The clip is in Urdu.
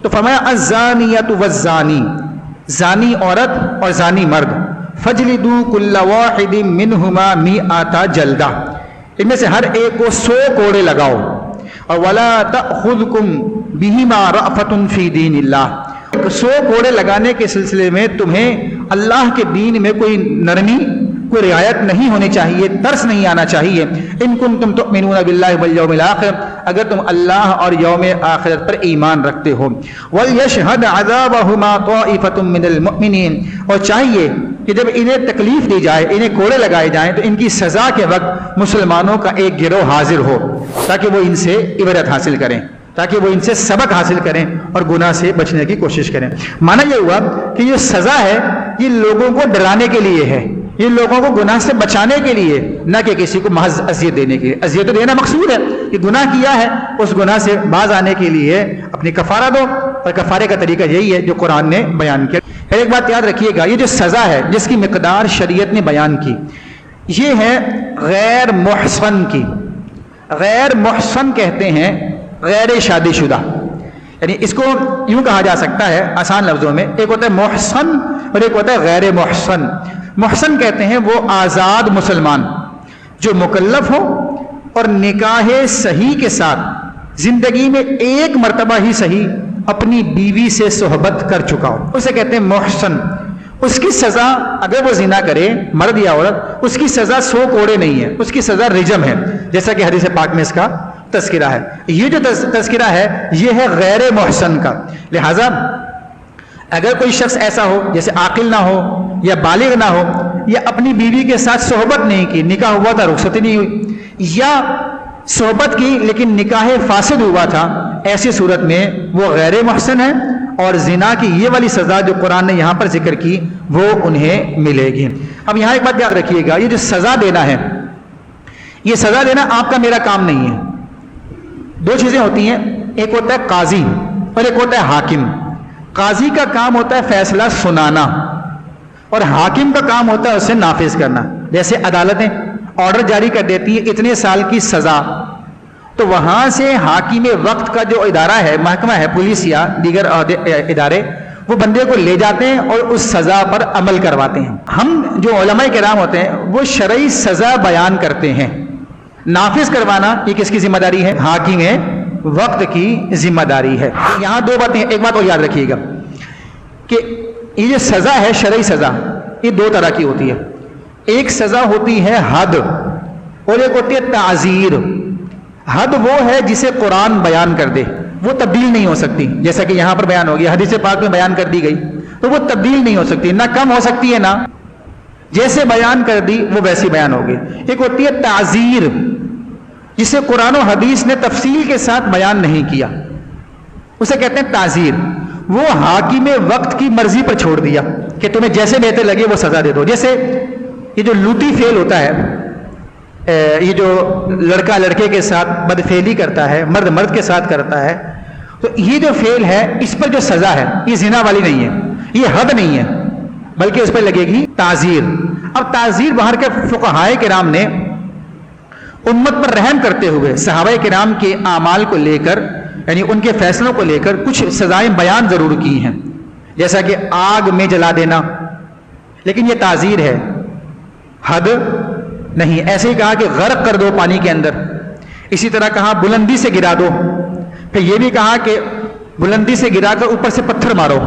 تو فرمایا الزانیۃ والزانی، زانی عورت اور زانی مرد، فجلدوا کل واحد منہما مئۃ جلدہ، ان میں سے ہر ایک کو 100 کوڑے لگاؤ، اور ولا تأخذکم بہما رأفۃ فی دین اللہ، 100 کوڑے لگانے کے سلسلے میں تمہیں اللہ کے دین میں کوئی نرمی، کوئی رعایت نہیں ہونی چاہیے، ترس نہیں آنا چاہیے. ان کنتم تؤمنون باللہ والیوم الآخر، اگر تم اللہ اور یوم آخرت پر ایمان رکھتے ہو. وَلْيَشْهَدْ عَذَابَهُمَا طَائِفَةٌ مِّنَ الْمُؤْمِنِينَ، اور چاہیے کہ جب انہیں تکلیف دی جائے، انہیں کوڑے لگائے جائیں، تو ان کی سزا کے وقت مسلمانوں کا ایک گروہ حاضر ہو تاکہ وہ ان سے عبرت حاصل کریں، تاکہ وہ ان سے سبق حاصل کریں اور گناہ سے بچنے کی کوشش کریں. معنی یہ ہوا کہ یہ سزا ہے یہ لوگوں کو ڈرانے کے لیے ہے، یہ لوگوں کو گناہ سے بچانے کے لیے، نہ کہ کسی کو محض اذیت دینے کے لیے. اذیت دینا مقصود ہے کہ گناہ کیا ہے، اس گناہ سے باز آنے کے لیے اپنی کفارہ دو، اور کفارے کا طریقہ یہی ہے جو قرآن نے بیان کیا. پھر ایک بات یاد رکھیے گا، یہ جو سزا ہے جس کی مقدار شریعت نے بیان کی، یہ ہے غیر محصن کی. غیر محصن کہتے ہیں غیر شادی شدہ، یعنی اس کو یوں کہا جا سکتا ہے آسان لفظوں میں، ایک ہوتا ہے محصن اور ایک ہوتا ہے غیر محصن. محصن کہتے ہیں وہ آزاد مسلمان جو مکلف ہو اور نکاح صحیح کے ساتھ زندگی میں ایک مرتبہ ہی صحیح اپنی بیوی سے صحبت کر چکا ہو، اسے کہتے ہیں محصن. اس کی سزا اگر وہ زنا کرے، مرد یا عورت، اس کی سزا 100 کوڑے نہیں ہے، اس کی سزا رجم ہے، جیسا کہ حدیث پاک میں اس کا تذکرہ ہے. یہ جو تذکرہ ہے یہ ہے غیر محصن کا. لہذا اگر کوئی شخص ایسا ہو جیسے عاقل نہ ہو یا بالغ نہ ہو، یا اپنی بیوی کے ساتھ صحبت نہیں کی، نکاح ہوا تھا رخصتی نہیں ہوئی، یا صحبت کی لیکن نکاح فاسد ہوا تھا، ایسی صورت میں وہ غیر محصن ہے، اور زنا کی یہ والی سزا جو قرآن نے یہاں پر ذکر کی وہ انہیں ملے گی. اب یہاں ایک بات یاد رکھیے گا، یہ جو سزا دینا ہے، یہ سزا دینا آپ کا میرا کام نہیں ہے. 2 چیزیں ہوتی ہیں، ایک ہوتا ہے قاضی اور ایک ہوتا ہے حاکم. قاضی کا کام ہوتا ہے فیصلہ سنانا، اور حاکم کا کام ہوتا ہے اسے نافذ کرنا. جیسے عدالتیں آرڈر جاری کر دیتی ہے اتنے سال کی سزا، تو وہاں سے حاکم وقت کا جو ادارہ ہے، محکمہ ہے، پولیس یا دیگر ادارے، وہ بندے کو لے جاتے ہیں اور اس سزا پر عمل کرواتے ہیں. ہم جو علماء کرام ہوتے ہیں وہ شرعی سزا بیان کرتے ہیں، نافذ کروانا یہ کس کی ذمہ داری ہے؟ حاکم وقت کی ذمہ داری ہے. یہاں 2 باتیں، ایک بات اور یاد رکھیے گا کہ یہ جو سزا ہے، شرعی سزا، یہ 2 طرح کی ہوتی ہے. ایک سزا ہوتی ہے حد، اور ایک ہوتی ہے تعزیر. حد وہ ہے جسے قرآن بیان کر دے، وہ تبدیل نہیں ہو سکتی، جیسا کہ یہاں پر بیان ہو گیا، حدیث پاک میں بیان کر دی گئی، تو وہ تبدیل نہیں ہو سکتی، نہ کم ہو سکتی ہے، نہ جیسے بیان کر دی وہ ویسی بیان ہوگی. ایک ہوتی ہے تعزیر، جسے قرآن و حدیث نے تفصیل کے ساتھ بیان نہیں کیا، اسے کہتے ہیں تعزیر. وہ حاکم وقت کی مرضی پر چھوڑ دیا کہ تمہیں جیسے بہتر لگے وہ سزا دے دو. جیسے یہ جو لوٹی فعل ہوتا ہے، یہ جو لڑکا لڑکے کے ساتھ بدفعلی کرتا ہے، مرد مرد کے ساتھ کرتا ہے، تو یہ جو فعل ہے اس پر جو سزا ہے یہ زنا والی نہیں ہے، یہ حد نہیں ہے، بلکہ اس پر لگے گی تعزیر. اب تعزیر باہر کے فقہائے کرام نے امت پر رحم کرتے ہوئے صحابہ کرام کے اعمال کو لے کر، یعنی ان کے فیصلوں کو لے کر کچھ سزائیں بیان ضرور کی ہیں، جیسا کہ آگ میں جلا دینا، لیکن یہ تعزیر ہے، حد نہیں. ایسے ہی کہا کہ غرق کر دو پانی کے اندر، اسی طرح کہا بلندی سے گرا دو، پھر یہ بھی کہا کہ بلندی سے گرا کر اوپر سے پتھر مارو.